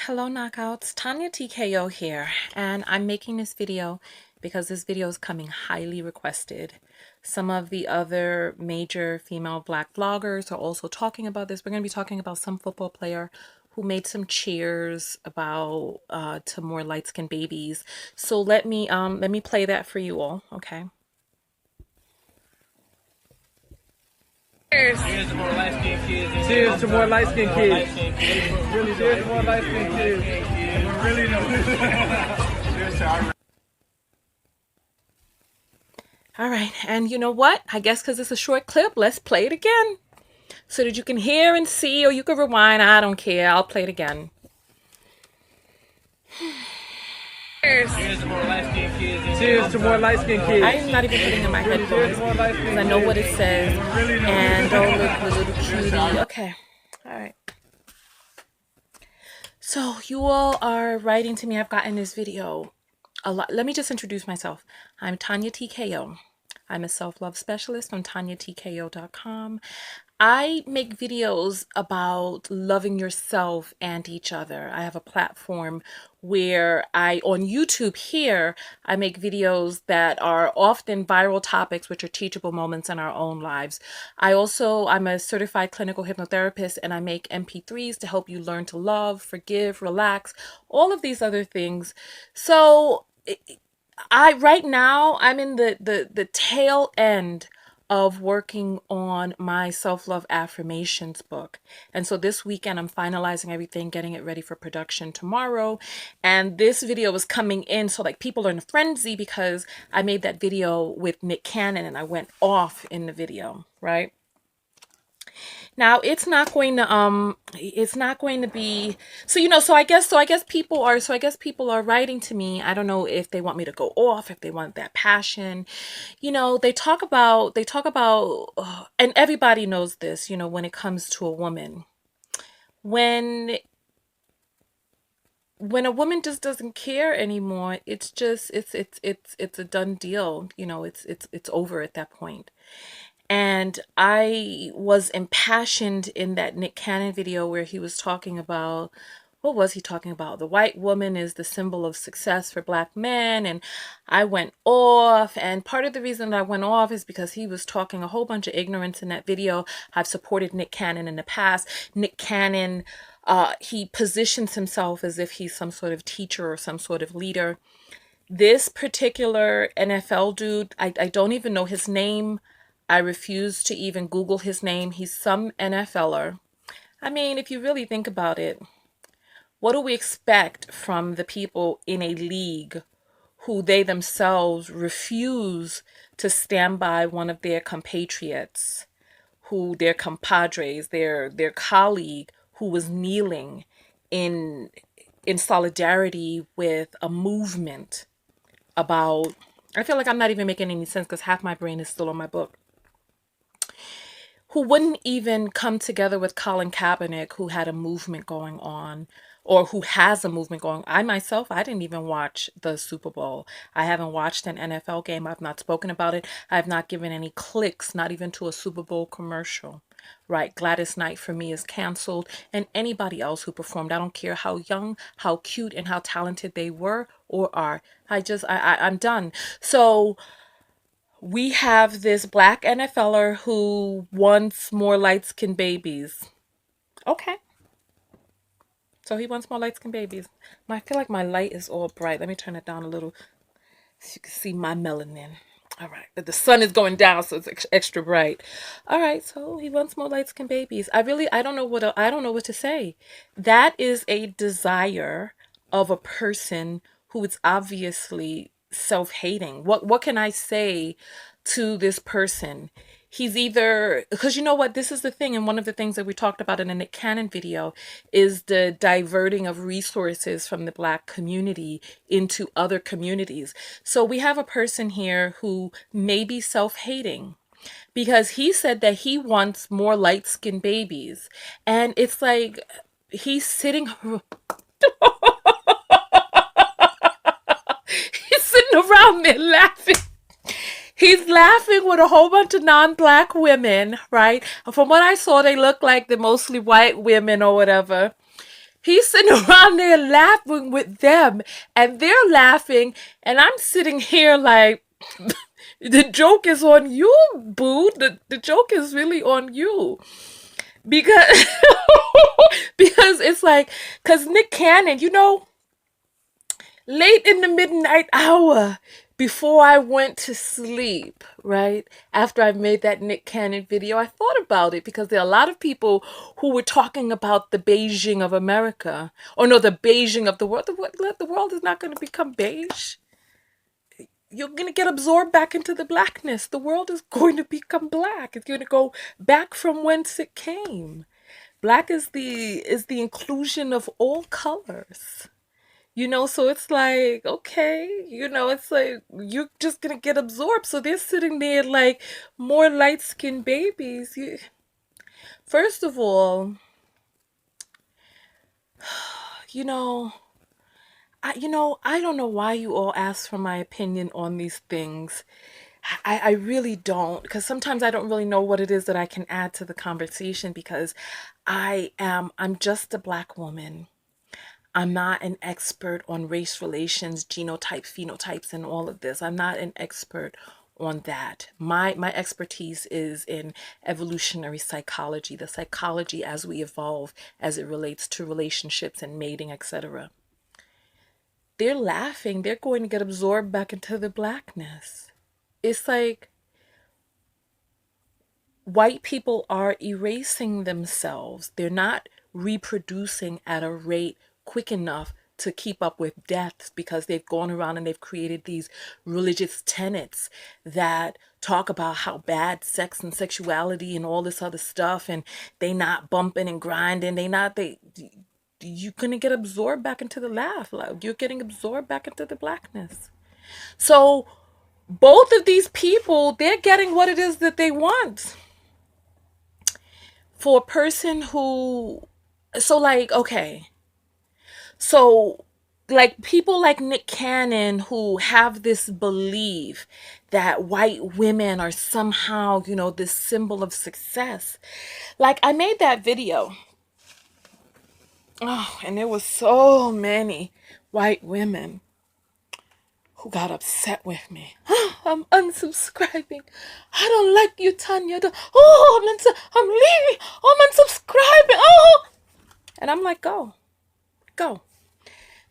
Hello knockouts, TonyaTko here, and I'm making this video because this video is coming highly requested. Some of the other major female black vloggers are also talking about this. We're going to be talking about some football player who made some cheers about to more light-skinned babies. So let me play that for you all, okay? Cheers. Cheers to more light-skinned kids. Cheers to more light-skinned kids. Really, cheers to more light-skinned kids. Really, cheers to our... All right, and you know what? I guess because it's a short clip, let's play it again so that you can hear and see, or you can rewind. I don't care. I'll play it again. Cheers. Cheers to more light-skinned kids. Cheers to more light-skinned kids. I'm not even putting in my headphones because I know what it says. And oh, look, the little cutie. Okay. All right. So you all are writing to me. I've gotten this video a lot. Let me just introduce myself. I'm TonyaTko. I'm a self-love specialist on TonyaTko.com. I make videos about loving yourself and each other. I have a platform where on YouTube here, I make videos that are often viral topics, which are teachable moments in our own lives. I'm a certified clinical hypnotherapist, and I make MP3s to help you learn to love, forgive, relax, all of these other things. So right now I'm in the tail end of working on my self-love affirmations book. And so this weekend I'm finalizing everything, getting it ready for production tomorrow. And this video is coming in, so like people are in a frenzy because I made that video with Nick Cannon and I went off in the video, right? Now it's not going to be, so I guess people are writing to me. I don't know if they want me to go off, if they want that passion. They talk about and everybody knows this, when it comes to a woman, when a woman just doesn't care anymore, it's a done deal. It's over at that point. And I was impassioned in that Nick Cannon video where he was talking about, what was he talking about? The white woman is the symbol of success for black men. And I went off. And part of the reason that I went off is because he was talking a whole bunch of ignorance in that video. I've supported Nick Cannon in the past. Nick Cannon, he positions himself as if he's some sort of teacher or some sort of leader. This particular NFL dude, I don't even know his name. I refuse to even Google his name. He's some NFLer. I mean, if you really think about it, what do we expect from the people in a league who they themselves refuse to stand by one of their compatriots, their compadres, their colleague who was kneeling in solidarity with a movement about, I feel like I'm not even making any sense because half my brain is still on my book, who wouldn't even come together with Colin Kaepernick, who had a movement going on, or who has a movement going. I didn't even watch the Super Bowl. I haven't watched an NFL game. I've not spoken about it. I have not given any clicks, not even to a Super Bowl commercial. Right, Gladys Knight for me is canceled, and anybody else who performed. I don't care how young, how cute, and how talented they were or are. I'm done. So we have this black NFLer who wants more light-skinned babies. Okay. So he wants more light-skinned babies. I feel like my light is all bright. Let me turn it down a little so you can see my melanin. All right. But the sun is going down, so it's extra bright. All right. So he wants more light-skinned babies. I don't know what to say. That is a desire of a person who is obviously self-hating. What can I say to this person? He's either, because you know what, this is the thing, and one of the things that we talked about in the Nick Cannon video is the diverting of resources from the black community into other communities. So we have a person here who may be self-hating because he said that he wants more light-skinned babies, and it's like he's sitting he's sitting around there laughing. He's laughing with a whole bunch of non-black women, right? From what I saw, they look like they're mostly white women or whatever. He's sitting around there laughing with them, and they're laughing, and I'm sitting here like, the joke is on you, boo. The joke is really on you. Because because it's like, because Nick Cannon, late in the midnight hour before I went to sleep, right? After I made that Nick Cannon video, I thought about it because there are a lot of people who were talking about the Beijing of America. Or no, the Beijing of the world. The world is not going to become beige. You're going to get absorbed back into the blackness. The world is going to become black. It's going to go back from whence it came. Black is the inclusion of all colors. So it's like, okay, it's like you're just gonna get absorbed. So they're sitting there like more light-skinned babies. First of all, you know, I don't know why you all ask for my opinion on these things. I really don't, because sometimes I don't really know what it is that I can add to the conversation because I'm just a black woman. I'm not an expert on race relations, genotype, phenotypes, and all of this. I'm not an expert on that. My expertise is in evolutionary psychology, the psychology as we evolve as it relates to relationships and mating, etc. They're laughing. They're going to get absorbed back into the blackness. It's like white people are erasing themselves. They're not reproducing at a rate quick enough to keep up with deaths because they've gone around and they've created these religious tenets that talk about how bad sex and sexuality and all this other stuff, and they not bumping and grinding. You're gonna get absorbed back into the laugh. Like, you're getting absorbed back into the blackness. So both of these people, they're getting what it is that they want. For a person who, so like, okay, so like people like Nick Cannon who have this belief that white women are somehow, this symbol of success. Like, I made that video. Oh, and there was so many white women who got upset with me. I'm unsubscribing. I don't like you, Tonya. I'm leaving. I'm unsubscribing. Oh, and I'm like, go.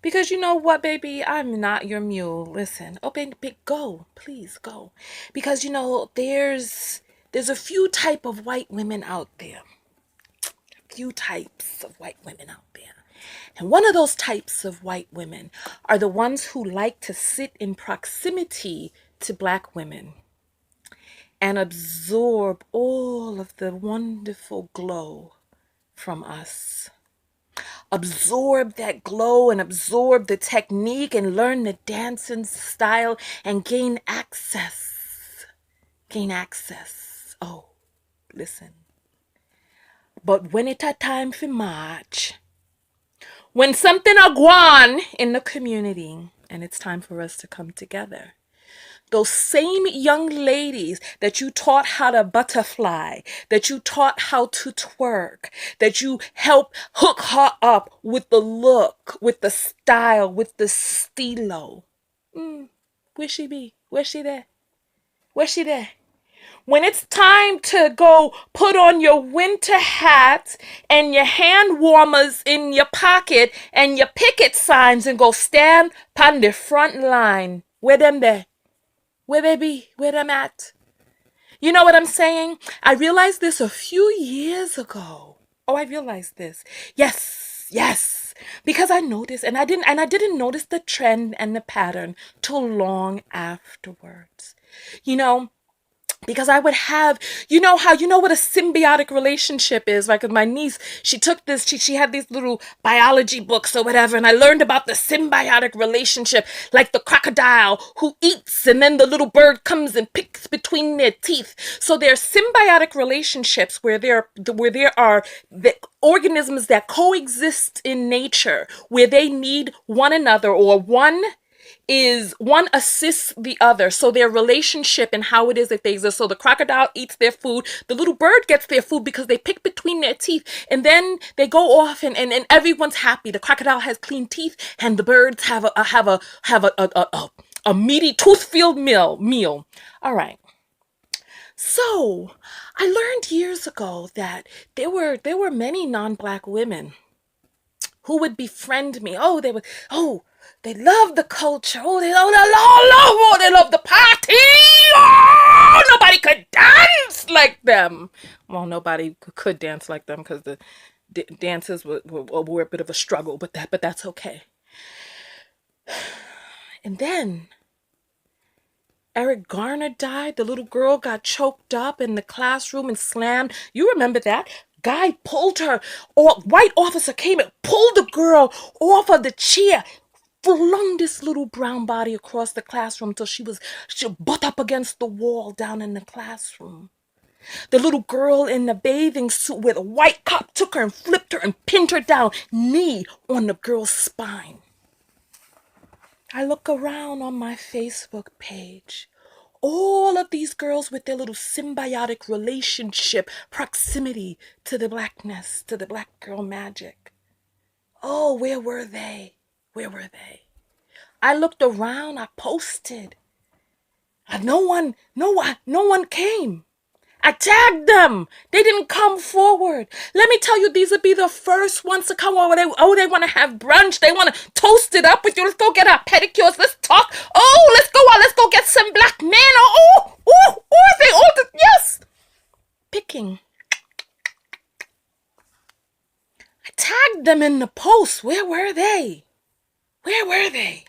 Because you know what, baby? I'm not your mule. Listen. Oh, baby, go. Please go. Because, there's a few type of white women out there. A few types of white women out there. And one of those types of white women are the ones who like to sit in proximity to black women and absorb all of the wonderful glow from us. Absorb that glow and absorb the technique and learn the dancing style and gain access. Oh, listen. But when it's a time for March, when something are gone in the community and it's time for us to come together, those same young ladies that you taught how to butterfly, that you taught how to twerk, that you helped hook her up with the look, with the style, with the stilo. Where she be? Where's she there? Where's she there? When it's time to go put on your winter hat and your hand warmers in your pocket and your picket signs and go stand upon the front line, where them there? Where they be? Where them at? You know what I'm saying? I realized this a few years ago. Oh, I realized this. Yes. Because I noticed, and I didn't notice the trend and the pattern till long afterwards. Because I would have, what a symbiotic relationship is. Like with my niece, she took this, she had these little biology books or whatever, and I learned about the symbiotic relationship, like the crocodile who eats and then the little bird comes and picks between their teeth. So there are symbiotic relationships where there are the organisms that coexist in nature, where they need one another, or one is one assists the other. So their relationship and how it is that they exist. So the crocodile eats their food. The little bird gets their food because they pick between their teeth. And then they go off and everyone's happy. The crocodile has clean teeth and the birds have a meaty tooth-filled meal. All right. So I learned years ago that there were many non-black women who would befriend me. They love the culture. They love the party. Oh, nobody could dance like them. Well, nobody could dance like them because the dances were a bit of a struggle, but that's okay. And then Eric Garner died. The little girl got choked up in the classroom and slammed. You remember that? Guy pulled her, or white officer came and pulled the girl off of the chair, flung this little brown body across the classroom till she butt up against the wall down in the classroom. The little girl in the bathing suit with a white cop took her and flipped her and pinned her down, knee on the girl's spine. I look around on my Facebook page. All of these girls with their little symbiotic relationship, proximity to the blackness, to the black girl magic. Oh, where were they? Where were they? I looked around, I posted. No one came. I tagged them. They didn't come forward. Let me tell you, these would be the first ones to come over. They want to have brunch. They want to toast it up with you. Let's go get our pedicures. Let's talk. Oh, let's go out. Let's go get some black men. They all did. Yes. Picking. I tagged them in the post. Where were they? Where were they?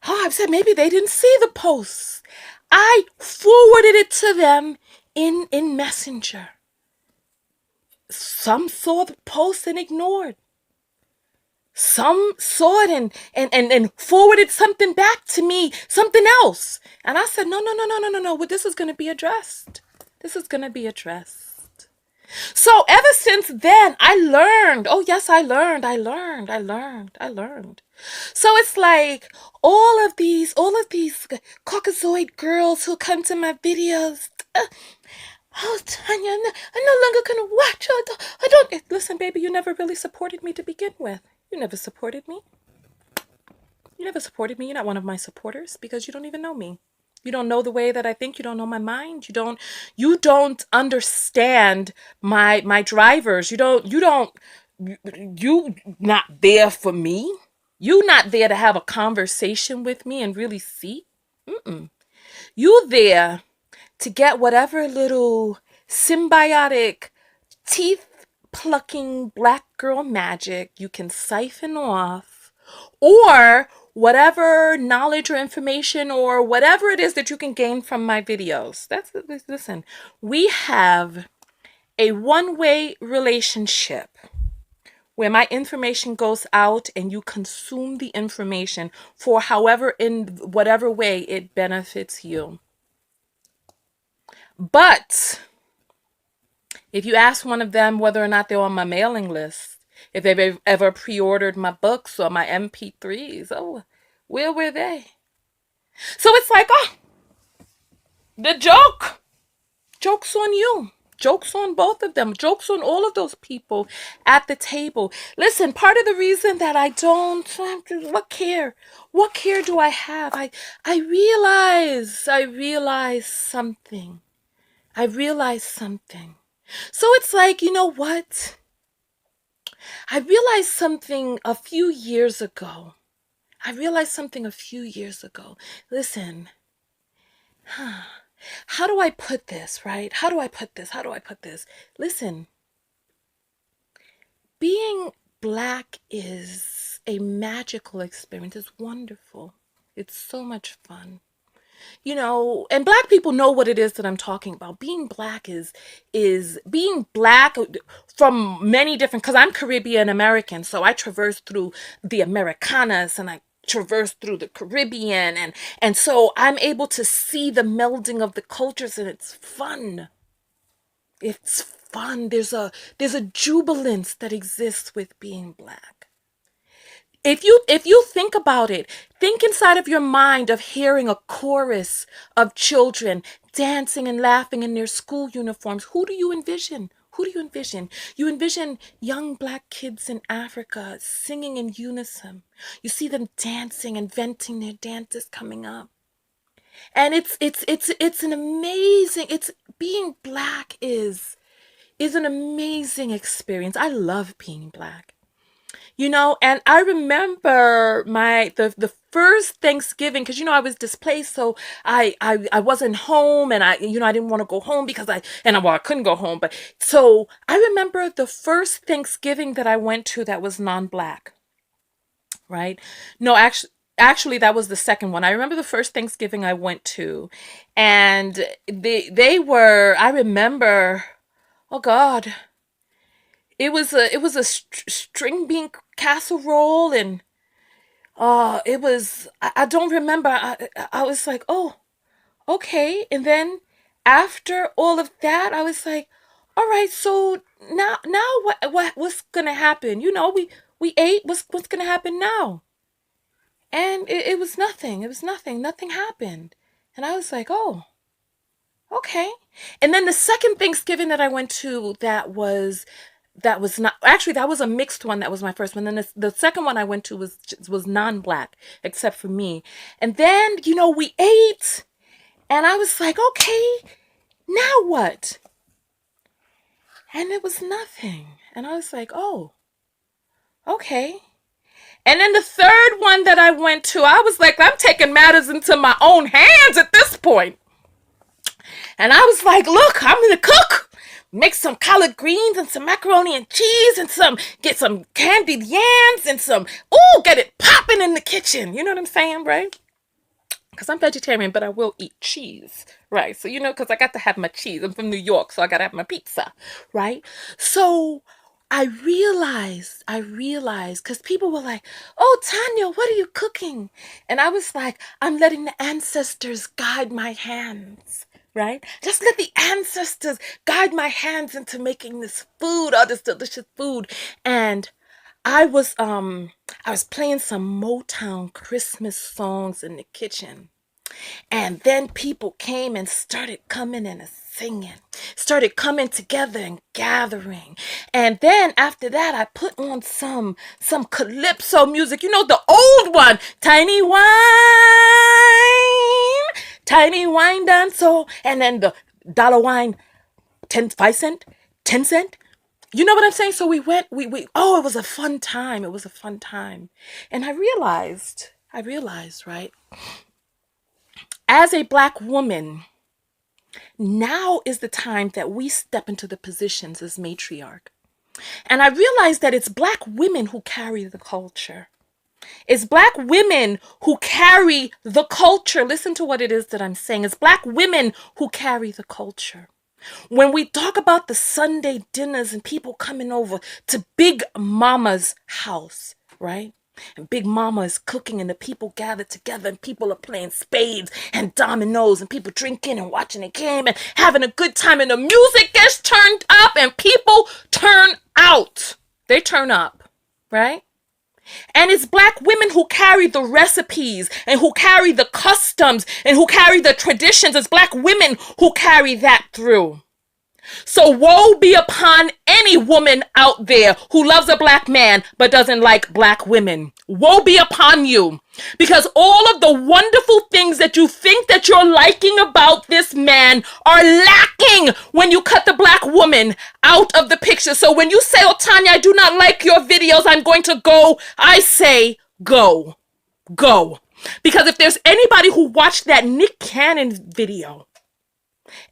Oh, I said maybe they didn't see the posts. I forwarded it to them in Messenger. Some saw the post and ignored. Some saw it and forwarded something back to me, something else. And I said, no. Well, this is going to be addressed. This is going to be addressed. So ever since then, I learned. Oh, yes, I learned. So it's like all of these Caucasoid girls who come to my videos. Oh, Tonya, I'm no longer going to watch. I don't. Listen, baby, you never really supported me to begin with. You never supported me. You're not one of my supporters because you don't even know me. You don't know the way that I think. You don't know my mind. You don't understand my drivers. You not there for me. You not there to have a conversation with me and really see. You there to get whatever little symbiotic teeth plucking black girl magic you can siphon off, or whatever knowledge or information or whatever it is that you can gain from my videos. Listen, we have a one-way relationship where my information goes out and you consume the information for in whatever way it benefits you. But if you ask one of them whether or not they're on my mailing list, if they've ever pre-ordered my books or my MP3s, where were they? So it's like, the joke's on you. Joke's on both of them. Joke's on all of those people at the table. Listen, part of the reason that I don't, what care do I have? I realize something. So it's like, you know what? I realized something a few years ago. Listen, how do I put this, right? How do I put this? Listen, being black is a magical experience. It's wonderful. It's so much fun. And black people know what it is that I'm talking about. Being black is being black from many different, because I'm Caribbean American, so I traverse through the Americanas and I traverse through the Caribbean, and so I'm able to see the melding of the cultures, and it's fun. There's a jubilance that exists with being black. if you think about it, think inside of your mind of hearing a chorus of children dancing and laughing in their school uniforms. Who do you envision? Who do you envision? You envision young black kids in Africa singing in unison. You see them dancing and venting their dances coming up. And it's an amazing, it's being black is an amazing experience. I love being black. And I remember the first Thanksgiving, because I was displaced, so I wasn't home, and I didn't want to go home because I couldn't go home, but so I remember the first Thanksgiving that I went to that was non-black, right? No, actually that was the second one. I remember the first Thanksgiving I went to, and they were, I remember, oh God, it was a string bean casserole, and it was, I don't remember. I was like, oh, okay. And then after all of that, I was like, all right, so now what's gonna happen? We ate. What's gonna happen now? And it was nothing. It was nothing. Nothing happened. And I was like, oh, okay. And then the second Thanksgiving that I went to, that was not, actually, that was a mixed one. That was my first one. Then the second one I went to was non-black, except for me. And then we ate, and I was like, okay, now what? And it was nothing. And I was like, oh, okay. And then the third one that I went to, I was like, I'm taking matters into my own hands at this point. And I was like, look, I'm gonna cook. Make some collard greens and some macaroni and cheese and get some candied yams and get it popping in the kitchen. You know what I'm saying, right? Because I'm vegetarian, but I will eat cheese, right? So, because I got to have my cheese. I'm from New York, so I got to have my pizza, right? So I realized, because people were like, oh, Tonya, what are you cooking? And I was like, I'm letting the ancestors guide my hands. Right? Just let the ancestors guide my hands into making this food, all this delicious food. And I was playing some Motown Christmas songs in the kitchen. And then people came and started coming and singing, started coming together and gathering. And then after that, I put on some calypso music, the old one, tiny wine dance. So, and then the dollar wine, 5 cent, 10 cent. You know what I'm saying? So we went, oh, it was a fun time. It was a fun time. And I realized, right? As a black woman, now is the time that we step into the positions as matriarch. And I realized that it's black women who carry the culture. It's black women who carry the culture. Listen to what it is that I'm saying. It's black women who carry the culture. When we talk about the Sunday dinners and people coming over to Big Mama's house, right? And Big Mama is cooking, and the people gather together, and people are playing spades and dominoes, and people drinking and watching a game and having a good time, and the music gets turned up and people turn out. They turn up, right? And it's black women who carry the recipes and who carry the customs and who carry the traditions. It's black women who carry that through. So woe be upon any woman out there who loves a black man but doesn't like black women. Woe be upon you. Because all of the wonderful things that you think that you're liking about this man are lacking when you cut the black woman out of the picture. So when you say, oh, Tonya, I do not like your videos, I'm going to go, I say, go. Go. Because if there's anybody who watched that Nick Cannon video,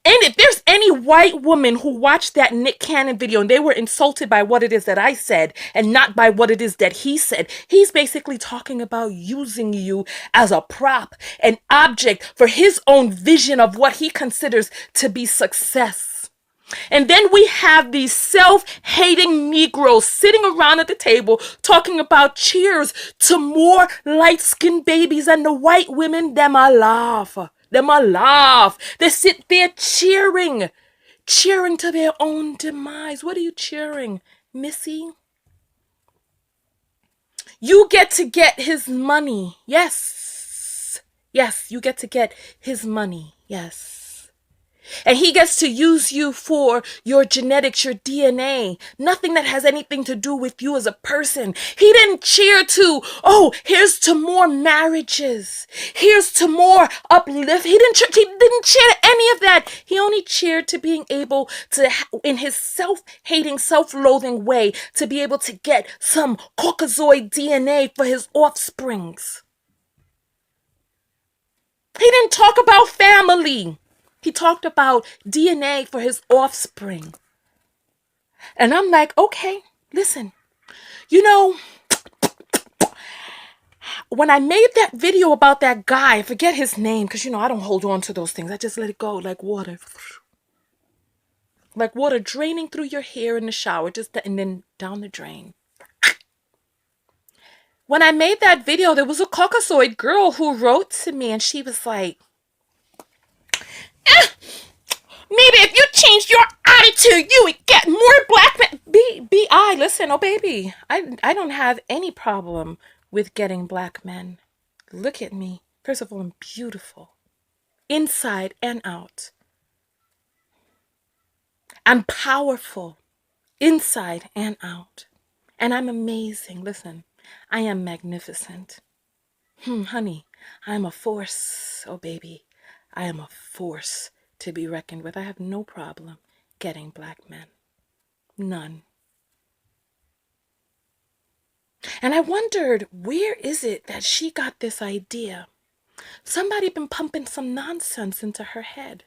and if there's any white woman who watched that Nick Cannon video and they were insulted by what it is that I said and not by what it is that he said, he's basically talking about using you as a prop, an object for his own vision of what he considers to be success. And then we have these self-hating Negroes sitting around at the table talking about cheers to more light-skinned babies, and the white women, them a laugh. Them a laugh. They sit there cheering to their own demise. What are you cheering, Missy? You get his money. Yes. Yes, you get to get his money. Yes. And he gets to use you for your genetics, your DNA. Nothing that has anything to do with you as a person. He didn't cheer to, oh, here's to more marriages. Here's to more uplift. He didn't cheer to any of that. He only cheered to being able to, in his self-hating, self-loathing way, to be able to get some Caucasoid DNA for his offsprings. He didn't talk about family. He talked about DNA for his offspring. And I'm like, okay, listen, you know, when I made that video about that guy, I forget his name, because, I don't hold on to those things. I just let it go like water. Like water draining through your hair in the shower, and then down the drain. When I made that video, there was a Caucasoid girl who wrote to me, and she was like, maybe if you changed your attitude, you would get more black men. Listen, oh baby, I don't have any problem with getting black men. Look at me. First of all, I'm beautiful. Inside and out. I'm powerful. Inside and out. And I'm amazing. Listen, I am magnificent. Honey, I'm a force. Oh baby, I am a force to be reckoned with. I have no problem getting black men. None. And I wondered, where is it that she got this idea? Somebody been pumping some nonsense into her head.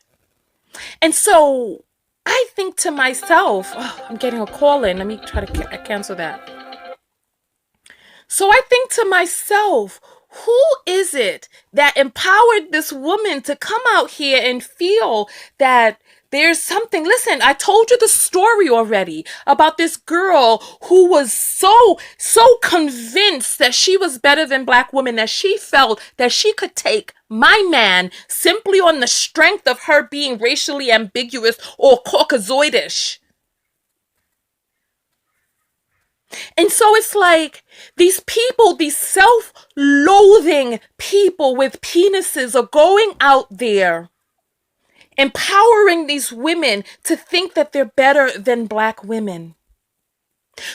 And so I think to myself, I'm getting a call in. Let me try to cancel that. So I think to myself, who is it that empowered this woman to come out here and feel that there's something? Listen, I told you the story already about this girl who was so convinced that she was better than black women, that she felt that she could take my man simply on the strength of her being racially ambiguous or Caucasoidish. And so it's like these people, these self-loathing people with penises are going out there empowering these women to think that they're better than black women.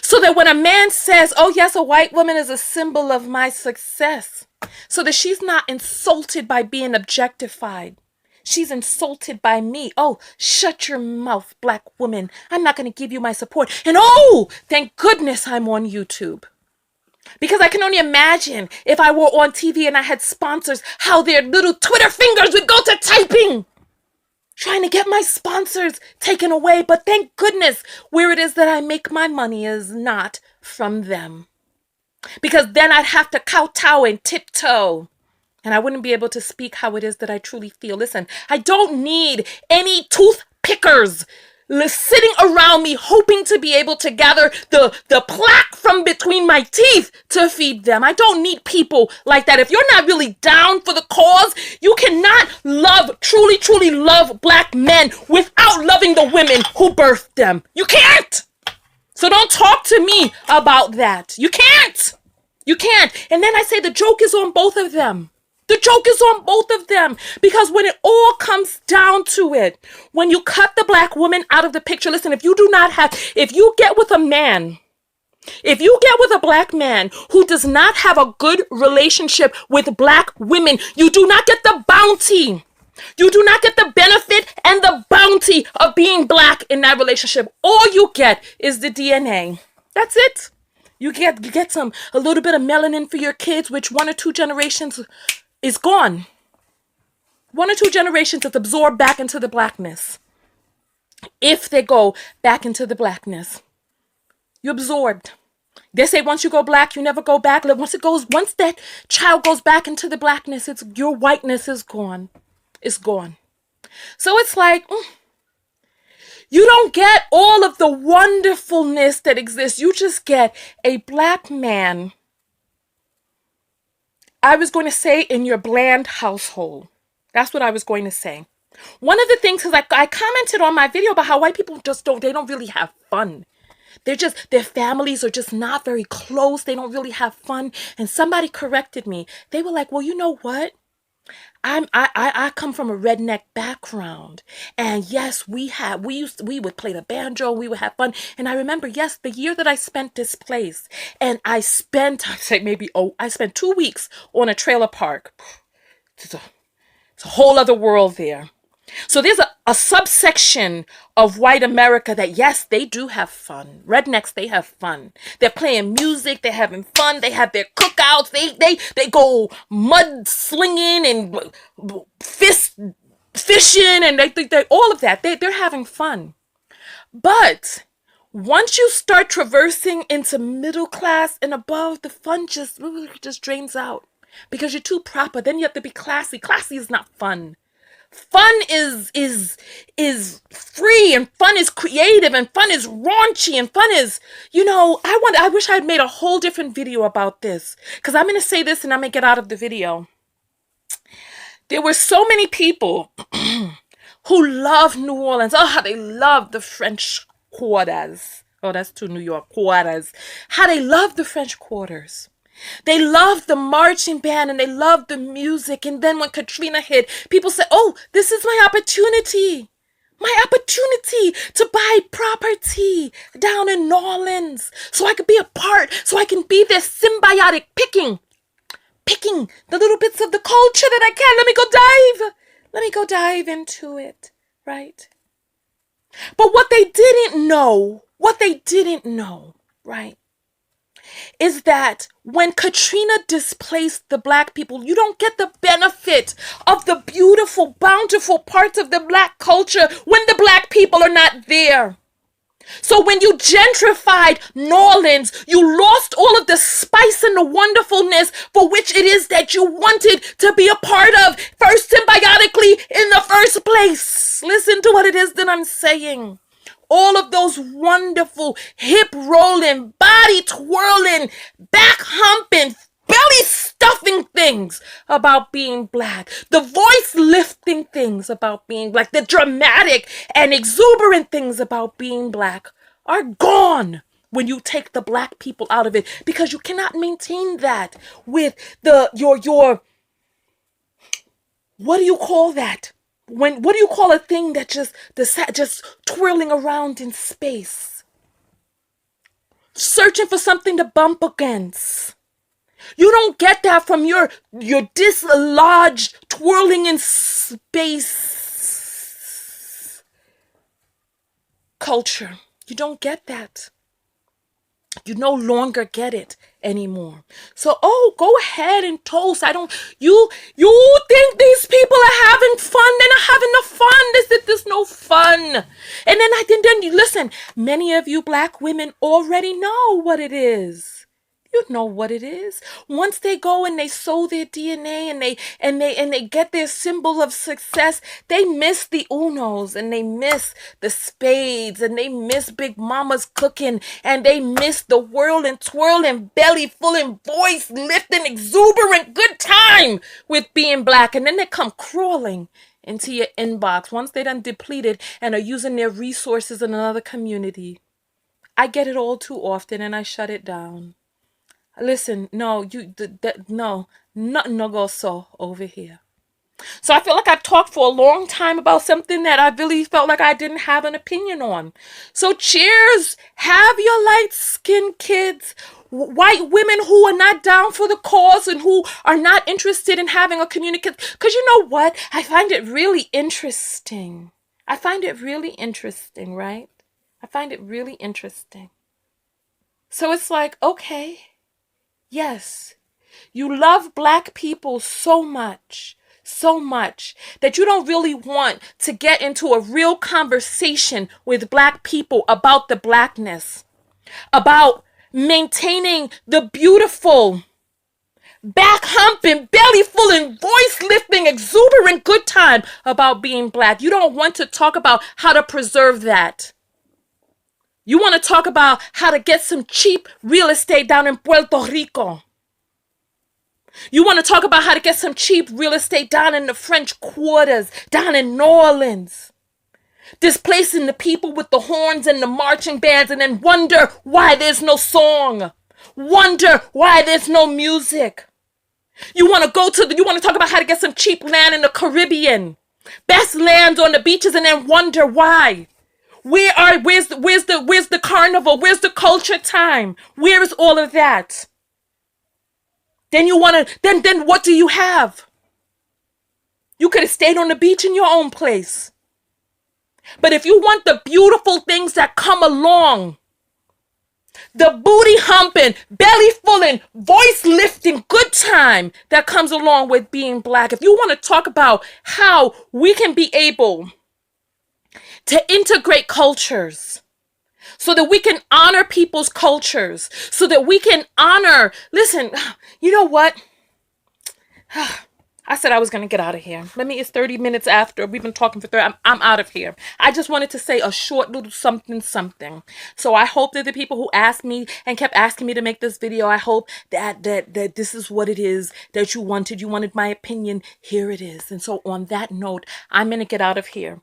So that when a man says, oh yes, a white woman is a symbol of my success, so that she's not insulted by being objectified. She's insulted by me. Oh, shut your mouth, black woman. I'm not going to give you my support. And oh, thank goodness I'm on YouTube. Because I can only imagine if I were on TV and I had sponsors, how their little Twitter fingers would go to typing, trying to get my sponsors taken away. But thank goodness where it is that I make my money is not from them. Because then I'd have to kowtow and tiptoe. And I wouldn't be able to speak how it is that I truly feel. Listen, I don't need any tooth pickers sitting around me hoping to be able to gather the plaque from between my teeth to feed them. I don't need people like that. If you're not really down for the cause, you cannot truly love black men without loving the women who birthed them. You can't. So don't talk to me about that. You can't. You can't. And then I say the joke is on both of them. The joke is on both of them, because when it all comes down to it, when you cut the black woman out of the picture, listen, if you get with a black man who does not have a good relationship with black women, you do not get the bounty. You do not get the benefit and the bounty of being black in that relationship. All you get is the DNA. That's it. You get a little bit of melanin for your kids, which 1 or 2 generations is gone. 1 or 2 generations is absorbed back into the blackness. If they go back into the blackness, you're absorbed. They say once you go black, you never go back. Once that child goes back into the blackness, your whiteness is gone. It's gone. So it's like, you don't get all of the wonderfulness that exists. You just get a black man, I was going to say, in your bland household. That's what I was going to say. One of the things is I commented on my video about how white people they don't really have fun. Their families are just not very close. They don't really have fun. And somebody corrected me. They were like, well, you know what? I come from a redneck background, and yes, we would play the banjo, we would have fun. And I remember, yes, the year that I spent displaced, and I spent, I spent 2 weeks on a trailer park. It's a whole other world there. So there's a subsection of white America that, yes, they do have fun. Rednecks, they have fun. They're playing music, they're having fun, they have their cookouts, they go mud slinging and fishing, and they all of that. They're having fun. But once you start traversing into middle class and above, the fun just drains out because you're too proper. Then you have to be classy. Classy is not fun. Fun is free, and fun is creative, and fun is raunchy, and fun is, I wish I had made a whole different video about this, because I'm going to say this and I'm going to get out of the video. There were so many people who love New Orleans. Oh, how they love the French Quarters. Oh, that's too New York, Quarters. How they love the French Quarters. They loved the marching band and they loved the music. And then when Katrina hit, people said, oh, this is my opportunity. My opportunity to buy property down in New Orleans so I could be a part, so I can be this symbiotic picking the little bits of the culture that I can. Let me go dive into it, right? But what they didn't know, right, is that when Katrina displaced the Black people, you don't get the benefit of the beautiful, bountiful parts of the Black culture when the Black people are not there. So when you gentrified New Orleans, you lost all of the spice and the wonderfulness for which it is that you wanted to be a part of, first symbiotically in the first place. Listen to what it is that I'm saying. All of those wonderful, hip-rolling, body-twirling, back-humping, belly-stuffing things about being Black. The voice-lifting things about being Black. The dramatic and exuberant things about being Black are gone when you take the Black people out of it, because you cannot maintain that with your what do you call that? What do you call a thing that just twirling around in space? Searching for something to bump against. You don't get that from your dislodged twirling in space culture. You don't get that. You no longer get it anymore. So, go ahead and toast. You think these people are having fun? They're not having no fun. There's no fun. And then you listen, many of you Black women already know what it is. You know what it is. Once they go and they sow their DNA and they get their symbol of success, they miss the Unos and they miss the spades and they miss Big Mama's cooking and they miss the whirling, twirling, belly fulling, voice lifting, exuberant good time with being Black. And then they come crawling into your inbox once they done depleted and are using their resources in another community. I get it all too often and I shut it down. Listen, no, nothing no go so over here. So I feel like I've talked for a long time about something that I really felt like I didn't have an opinion on. So cheers, have your light-skinned kids, white women who are not down for the cause and who are not interested in having a communication. Because you know what? I find it really interesting. Right? I find it really interesting. So it's like, okay. Yes, you love Black people so much that you don't really want to get into a real conversation with Black people about the Blackness, about maintaining the beautiful, back-humping, belly-fulling, voice-lifting, exuberant good time about being Black. You don't want to talk about how to preserve that. You want to talk about how to get some cheap real estate down in Puerto Rico. You want to talk about how to get some cheap real estate down in the French Quarters, down in New Orleans. displacing the people with the horns and the marching bands, and then wonder why there's no song. Wonder why there's no music. You want to talk about how to get some cheap land in the Caribbean. Best land on the beaches, and then wonder why. Where's the carnival? Where's the culture time? Where is all of that? Then what do you have? You could have stayed on the beach in your own place. But if you want the beautiful things that come along, the booty humping, belly fulling, voice lifting, good time that comes along with being black. If you want to talk about how we can be able to integrate cultures so that we can honor people's cultures, so that we can honor, listen, you know what? I said I was going to get out of here. It's 30 minutes after. We've been talking for 30. I'm out of here. I just wanted to say a short little something. So I hope that the people who asked me and kept asking me to make this video, I hope that this is what it is that you wanted. You wanted my opinion. Here it is. And so on that note, I'm going to get out of here.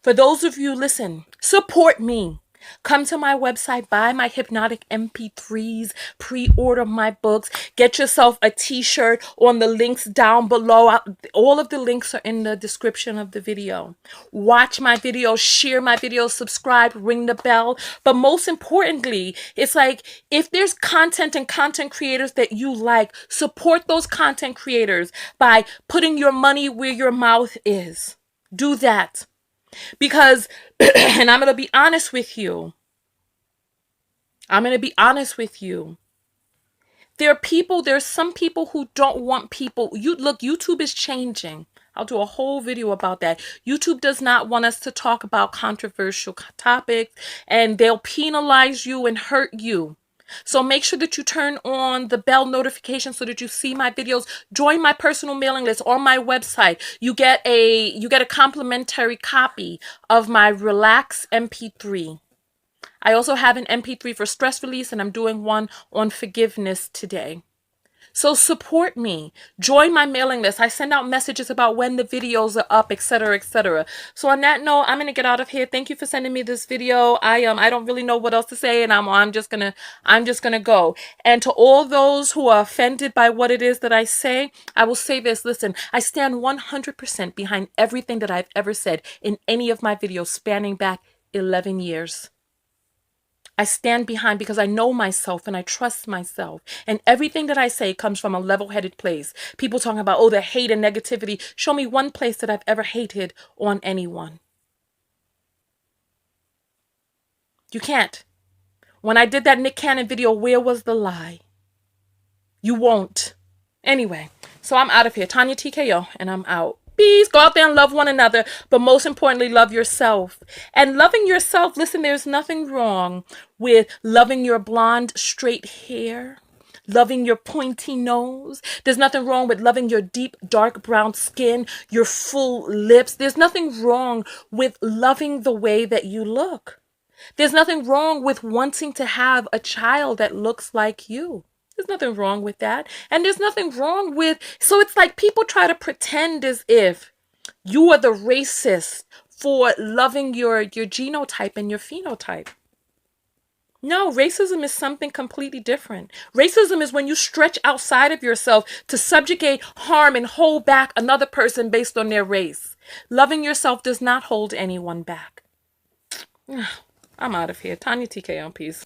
For those of you, listen, support me. Come to my website, buy my hypnotic MP3s, pre-order my books, get yourself a t-shirt on the links down below. All of the links are in the description of the video. Watch my videos, share my videos, subscribe, ring the bell. But most importantly, it's like if there's content and content creators that you like, support those content creators by putting your money where your mouth is. Do that. Because, and I'm going to be honest with you. There's some people who don't want people. Look, YouTube is changing. I'll do a whole video about that. YouTube does not want us to talk about controversial topics, and they'll penalize you and hurt you. So make sure that you turn on the bell notification so that you see my videos. Join my personal mailing list on my website. You get a complimentary copy of my Relax MP3. I also have an MP3 for stress release, and I'm doing one on forgiveness today. So support me. Join my mailing list. I send out messages about when the videos are up, etc., etc. So on that note, I'm gonna get out of here. Thank you for sending me this video. I don't really know what else to say, and I'm just gonna go. And to all those who are offended by what it is that I say, I will say this. Listen, I stand 100% behind everything that I've ever said in any of my videos spanning back 11 years. I stand behind because I know myself and I trust myself. And everything that I say comes from a level-headed place. People talking about, oh, the hate and negativity. Show me one place that I've ever hated on anyone. You can't. When I did that Nick Cannon video, where was the lie? You won't. Anyway, so I'm out of here. TonyaTko, and I'm out. Peace. Go out there and love one another, but most importantly, love yourself. And loving yourself, listen, there's nothing wrong with loving your blonde, straight hair, loving your pointy nose. There's nothing wrong with loving your deep, dark brown skin, your full lips. There's nothing wrong with loving the way that you look. There's nothing wrong with wanting to have a child that looks like you. There's nothing wrong with that. And there's nothing wrong with, so it's like people try to pretend as if you are the racist for loving your genotype and your phenotype. No, racism is something completely different. Racism is when you stretch outside of yourself to subjugate, harm, and hold back another person based on their race. Loving yourself does not hold anyone back. I'm out of here. TonyaTko, peace.